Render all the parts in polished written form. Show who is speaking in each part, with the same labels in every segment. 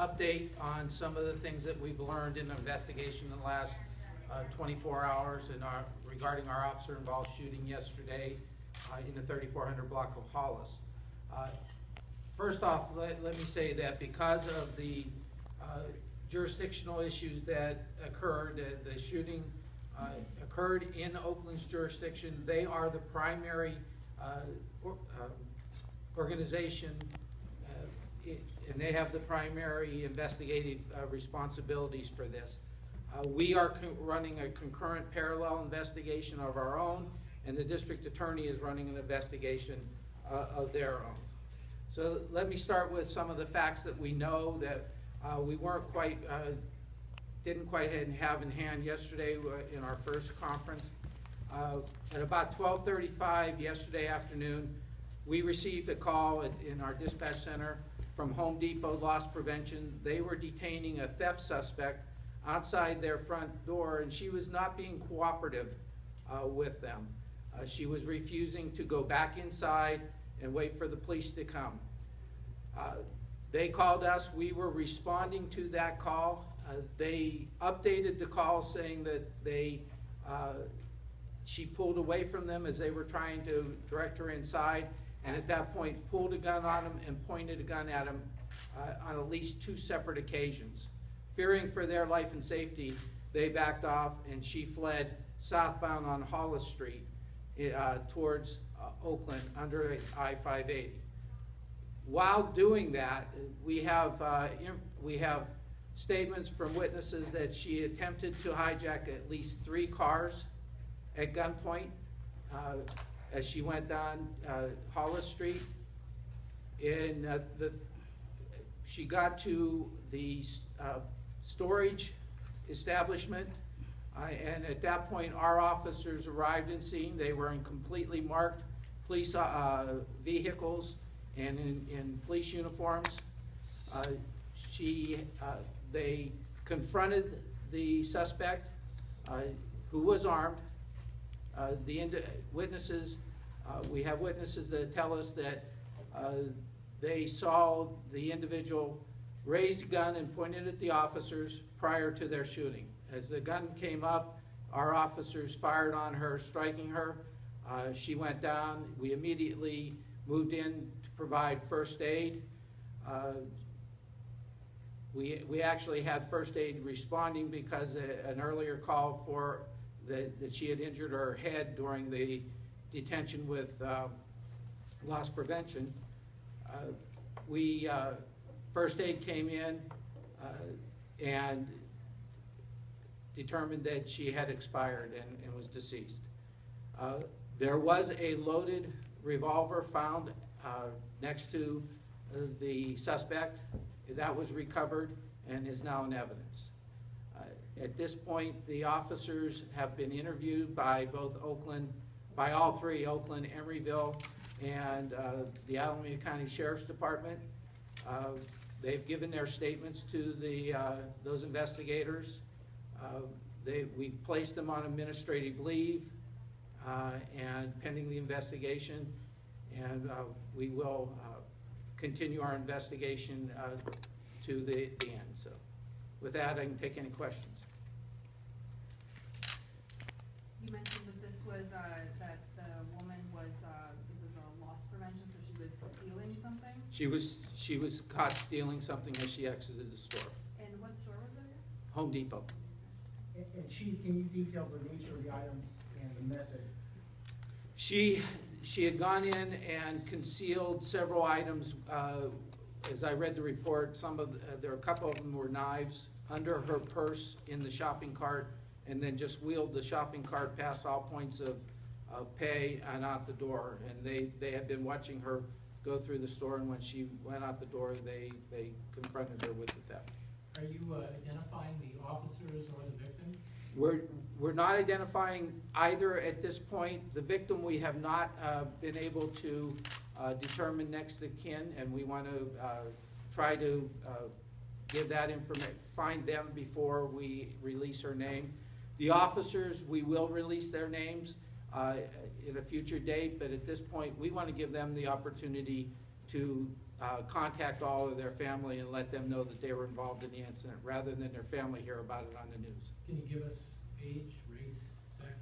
Speaker 1: update on some of the things that we've learned in the investigation in the last 24 hours regarding our officer-involved shooting yesterday in the 3400 block of Hollis. First off, let me say that because of the jurisdictional issues that occurred, the shooting occurred in Oakland's jurisdiction. They are the primary organization, and they have the primary investigative responsibilities for this. We are running a concurrent parallel investigation of our own, and the district attorney is running an investigation of their own. So let me start with some of the facts that we know that we weren't quite, didn't quite have in hand yesterday in our first conference. At about 12:35 yesterday afternoon, we received a call in our dispatch center from Home Depot Loss Prevention. They were detaining a theft suspect outside their front door, and she was not being cooperative with them. She was refusing to go back inside and wait for the police to come. They called us. We were responding to that call. They updated the call saying that she pulled away from them as they were trying to direct her inside, and at that point pulled a gun on him and pointed a gun at him on at least 2 separate occasions. Fearing for their life and safety, they backed off, and she fled southbound on Hollis Street towards Oakland under I-580. While doing that, we have statements from witnesses that she attempted to hijack at least 3 cars at gunpoint as she went down Hollis Street. She got to the storage establishment, and at that point our officers arrived and scene. They were in completely marked police vehicles and in police uniforms. They confronted the suspect who was armed. Witnesses, we have witnesses that tell us that they saw the individual raise a gun and pointed at the officers prior to their shooting. As the gun came up, our officers fired on her, striking her. She went down. We immediately moved in to provide first aid. We actually had first aid responding because an earlier call for that she had injured her head during the detention with loss prevention. First aid came in and determined that she had expired and was deceased. There was a loaded revolver found next to the suspect. That was recovered and is now in evidence. At this point, the officers have been interviewed by all 3, Oakland, Emeryville, and the Alameda County Sheriff's Department. They've given their statements to those investigators. We've placed them on administrative leave and pending the investigation, and we will continue our investigation to the end. So with that, I can take any questions.
Speaker 2: You mentioned that this was, that the woman was, it was a loss prevention, so she was stealing something?
Speaker 1: She was caught stealing something as she exited the store.
Speaker 2: And what store was it?
Speaker 1: Home Depot.
Speaker 3: And Chief, can you detail the nature of the items and the method?
Speaker 1: She had gone in and concealed several items. As I read the report, there are a couple of them were knives under her purse in the shopping cart, and then just wheeled the shopping cart past all points of pay and out the door. And they had been watching her go through the store, and when she went out the door, they confronted her with the theft.
Speaker 4: Are you identifying the officers or the victim?
Speaker 1: We're not identifying either at this point. The victim we have not been able to determine next of kin, and we want to try to give that information, find them before we release her name. The officers, we will release their names at a future date, but at this point we want to give them the opportunity to contact all of their family and let them know that they were involved in the incident, rather than their family hear about it on the news.
Speaker 4: Can you give us age, race, sex?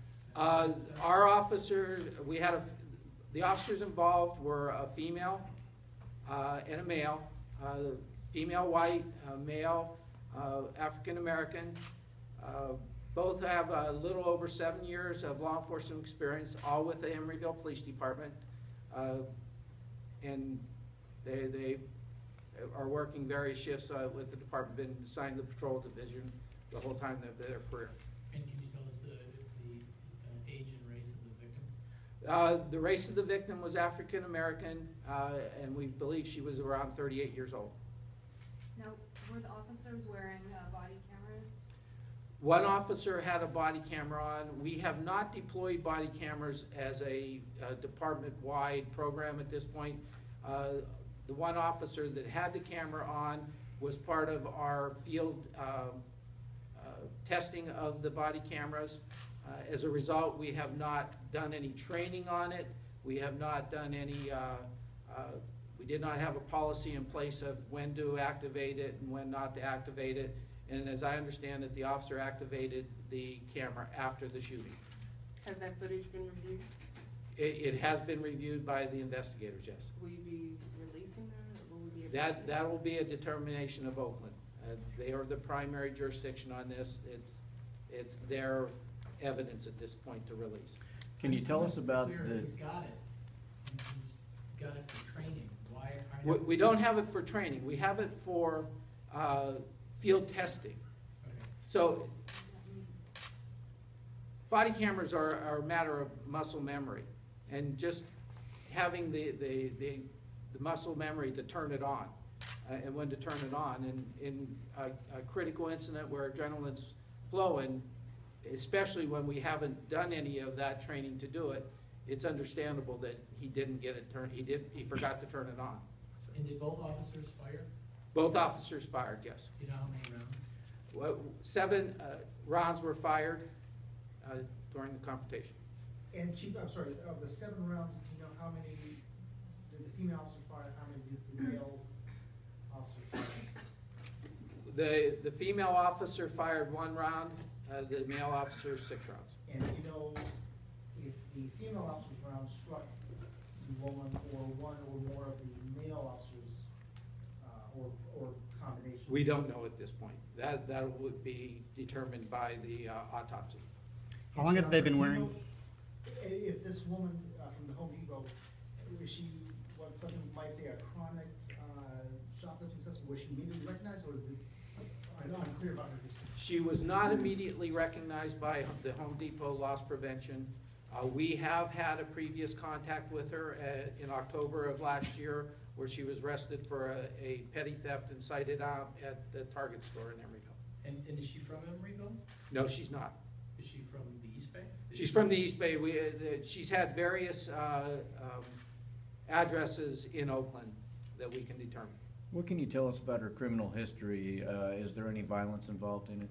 Speaker 1: Our officers, the officers involved were a female and a male. Female white, male African American. Both have a little over 7 years of law enforcement experience, all with the Emeryville Police Department. And they are working various shifts with the department, been assigned to the patrol division the whole time of their career.
Speaker 4: And can you tell us the age and race of the victim?
Speaker 1: The race of the victim was African American, and we believe she was around 38 years old.
Speaker 2: Now, were the officers wearing body cameras?
Speaker 1: One officer had a body camera on. We have not deployed body cameras as a department-wide program at this point. The one officer that had the camera on was part of our field testing of the body cameras. As a result, we have not done any training on it. We have not done any, we did not have a policy in place of when to activate it and when not to activate it. And as I understand it, the officer activated the camera after the shooting.
Speaker 5: Has that footage been reviewed?
Speaker 1: It has been reviewed by the investigators, yes.
Speaker 5: Will you be releasing that, or will we be able to?
Speaker 1: That will be a determination of Oakland. They are the primary jurisdiction on this. It's their evidence at this point to release.
Speaker 6: Can you tell us about
Speaker 4: Clear,
Speaker 6: the,
Speaker 4: he's got it, and he's got it for training. Why?
Speaker 1: We don't have it for training. We have it for field testing.
Speaker 4: Okay.
Speaker 1: So body cameras are a matter of muscle memory, and just having the muscle memory to turn it on and when to turn it on. And in a critical incident where adrenaline's flowing, especially when we haven't done any of that training to do it, it's understandable that he didn't get it turned. He forgot to turn it on.
Speaker 4: And did both officers fire?
Speaker 1: Both officers fired, yes.
Speaker 4: Do you know how many rounds?
Speaker 1: Well, 7 rounds were fired during the confrontation.
Speaker 3: And Chief, I'm sorry, of the 7 rounds, do you know how many did the female officer fire, how many did the male officer fire?
Speaker 1: The female officer fired 1 round, the male officer 6 rounds.
Speaker 3: And do you know if the female officer's round struck the woman or one or more of the male officers, or combination?
Speaker 1: We don't know at this point. That would be determined by the autopsy.
Speaker 7: How long have they been wearing?
Speaker 3: If this woman from the Home Depot, is she what something you might say a chronic shoplifting suspect? Was she immediately recognized, or I'm unclear about her history?
Speaker 1: She was not immediately recognized by the Home Depot Loss Prevention. We have had a previous contact with her in October of last year, where she was arrested for a petty theft and cited out at the Target store in Emeryville.
Speaker 4: And is she from Emeryville?
Speaker 1: No, she's not.
Speaker 4: Is she from the East Bay?
Speaker 1: She's from the East Bay. She's had various addresses in Oakland that we can determine.
Speaker 6: what can you tell us about her criminal history? Is there any violence involved in it?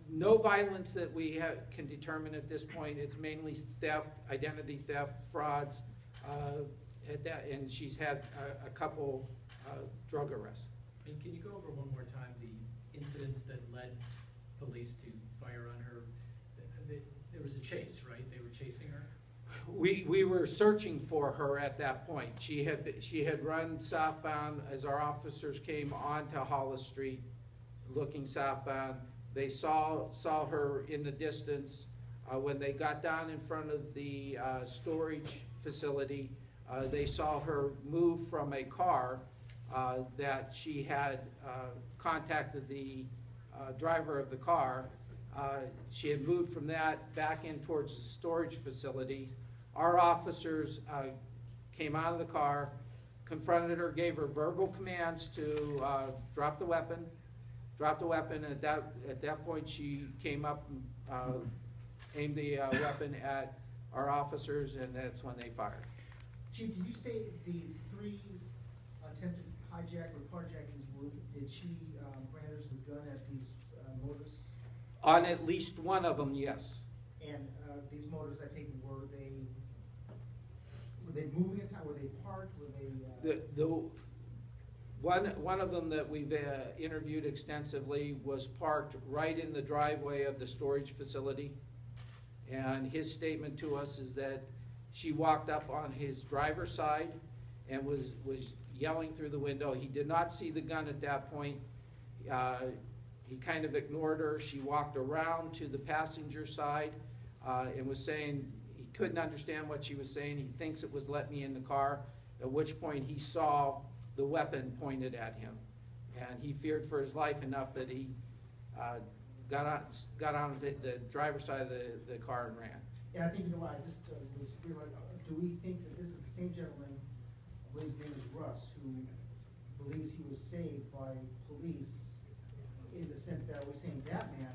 Speaker 1: No violence that we can determine at this point. It's mainly theft, identity theft, frauds, and she's had a couple drug arrests.
Speaker 4: And can you go over one more time the incidents that led police to fire on her? There was a chase, right? They were chasing her?
Speaker 1: We were searching for her at that point. She had run southbound as our officers came onto Hollis Street looking southbound. They saw her in the distance. When they got down in front of the storage facility, they saw her move from a car that she had contacted the driver of the car. She had moved from that back in towards the storage facility. Our officers came out of the car, confronted her, gave her verbal commands to drop the weapon. And at that point she came up and aimed the weapon at our officers, and that's when they fired.
Speaker 3: Chief, did you say the 3 attempted hijack or carjackings did she brandish the gun at these motorists?
Speaker 1: On at least one of them, yes.
Speaker 3: And these motorists, I take it, were they moving in town, were they parked, were they?
Speaker 1: One of them that we've interviewed extensively was parked right in the driveway of the storage facility. And his statement to us is that she walked up on his driver's side and was yelling through the window. He did not see the gun at that point. He kind of ignored her. She walked around to the passenger side and was saying he couldn't understand what she was saying. He thinks it was "let me in the car," at which point he saw the weapon pointed at him. And he feared for his life enough that he got on the driver's side of the car and ran.
Speaker 3: Yeah, I think, you know what, I just was realizing, do we think that this is the same gentleman, I believe his name is Russ, who believes he was saved by police in the sense that we're saying that man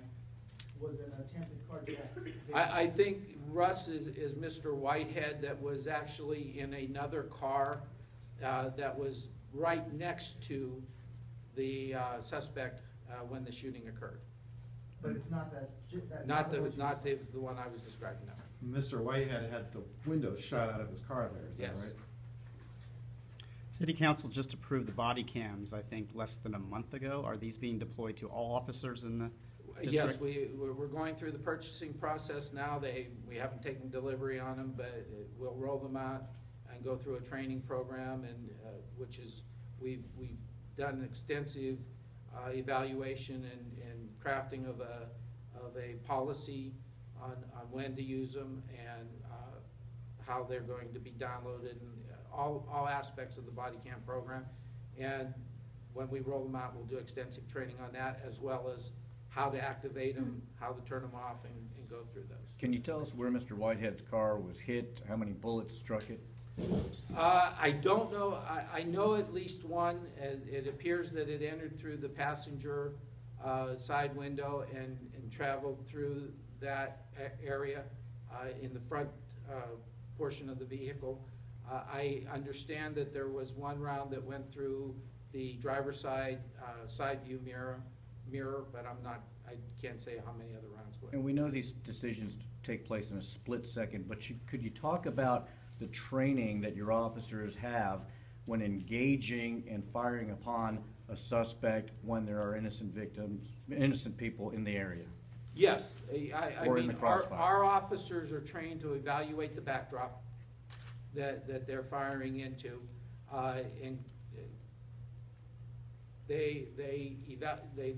Speaker 3: was an attempted carjack?
Speaker 1: I think Russ is Mr. Whitehead that was actually in another car that was right next to the suspect when the shooting occurred.
Speaker 3: But it's not that.
Speaker 1: Not the one I was describing now.
Speaker 8: Mr. Whitehead had the window shot out of his car there, is
Speaker 1: Yes.
Speaker 8: that right?
Speaker 7: City Council just approved the body cams, I think, less than a month ago. Are these being deployed to all officers in the
Speaker 1: Yes,
Speaker 7: district?
Speaker 1: we're going through the purchasing process now. We haven't taken delivery on them, but we'll roll them out and go through a training program, and which is, we've done extensive evaluation and crafting of a policy on when to use them and how they're going to be downloaded, and all aspects of the body cam program. And when we roll them out, we'll do extensive training on that, as well as how to activate them, how to turn them off, and go through those.
Speaker 6: Can you tell us where Mr. Whitehead's car was hit, how many bullets struck it?
Speaker 1: I don't know. I know at least one. It appears that it entered through the passenger side window and traveled through that area in the front portion of the vehicle. I understand that there was one round that went through the driver's side view mirror, but I can't say how many other rounds went.
Speaker 6: And we know these decisions take place in a split second, but could you talk about the training that your officers have when engaging and firing upon a suspect when there are innocent victims, innocent people in the area?
Speaker 1: Yes, I
Speaker 6: Or in
Speaker 1: mean,
Speaker 6: the crossfire.
Speaker 1: our officers are trained to evaluate the backdrop that they're firing into, and they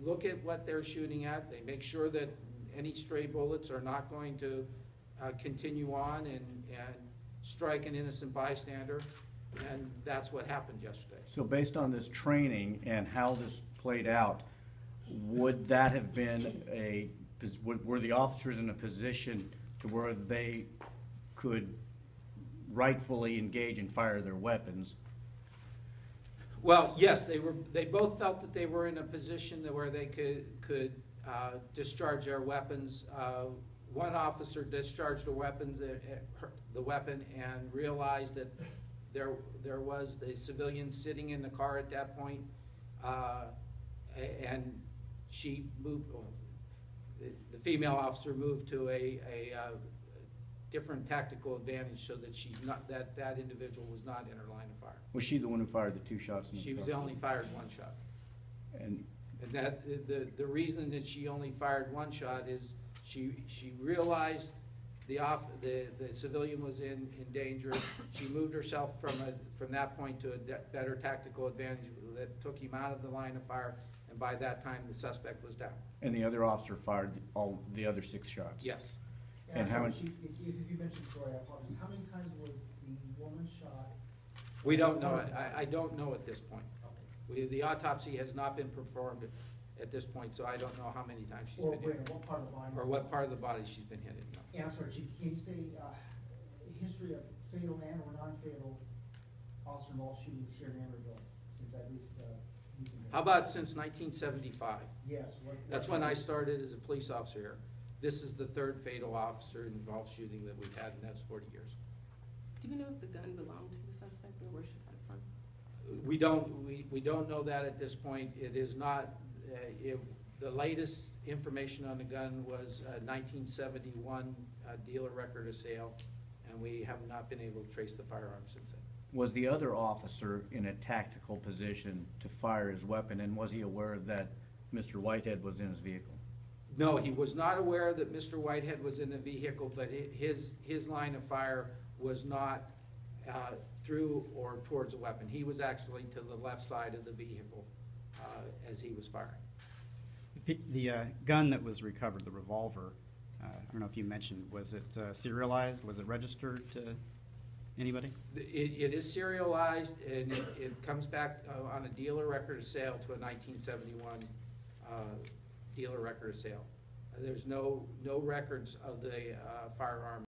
Speaker 1: look at what they're shooting at. They make sure that any stray bullets are not going to continue on and strike an innocent bystander, and that's what happened yesterday.
Speaker 6: So based on this training and how this played out, would that have been were the officers in a position to where they could rightfully engage and fire their weapons?
Speaker 1: Well, yes, they both felt that they were in a position where they could discharge their weapons. One officer discharged the weapon and realized that there was the civilian sitting in the car at that point, and she moved. The female officer moved to a different tactical advantage so that that individual was not in her line of fire.
Speaker 6: Was she the one who fired the 2 shots in the
Speaker 1: She was
Speaker 6: car?
Speaker 1: only fired 1 shot.
Speaker 6: And
Speaker 1: that the reason that she only fired 1 shot is she realized the civilian was in danger. She moved herself from that point to a better tactical advantage that took him out of the line of fire, and by that time the suspect was down.
Speaker 6: And the other officer fired all the other 6 shots?
Speaker 1: Yes.
Speaker 6: And how many?
Speaker 3: If you mentioned, sorry, I apologize, how many times was the woman shot?
Speaker 1: We don't know. I don't know at this point.
Speaker 3: Okay.
Speaker 1: The autopsy has not been performed at this point, so I don't know how many times she's
Speaker 3: Or
Speaker 1: been hit.
Speaker 3: what part of the body?
Speaker 1: Or what part of the body she's been hit in. No.
Speaker 3: Yeah, I'm sorry, Chief, can you say, history of fatal and or non-fatal officer-involved shootings here in Emeryville, since at least, you can.
Speaker 1: How about since 1975?
Speaker 3: Yes.
Speaker 1: That's when I started as a police officer here. This is the 3rd fatal officer-involved shooting that we've had, and that's 40 years.
Speaker 5: Do we know if the gun belonged to the suspect or where she got it from?
Speaker 1: We don't know that at this point. It is not, the latest information on the gun was a 1971 dealer record of sale, and we have not been able to trace the firearm since then.
Speaker 6: Was the other officer in a tactical position to fire his weapon, and was he aware that Mr. Whitehead was in his vehicle?
Speaker 1: No, he was not aware that Mr. Whitehead was in the vehicle, but his line of fire was not through or towards a weapon. He was actually to the left side of the vehicle as he was firing.
Speaker 7: The gun that was recovered, the revolver, I don't know if you mentioned, was it serialized? Was it registered to anybody?
Speaker 1: It is serialized, and it comes back on a dealer record of sale to a 1971 dealer record of sale. There's no records of the firearm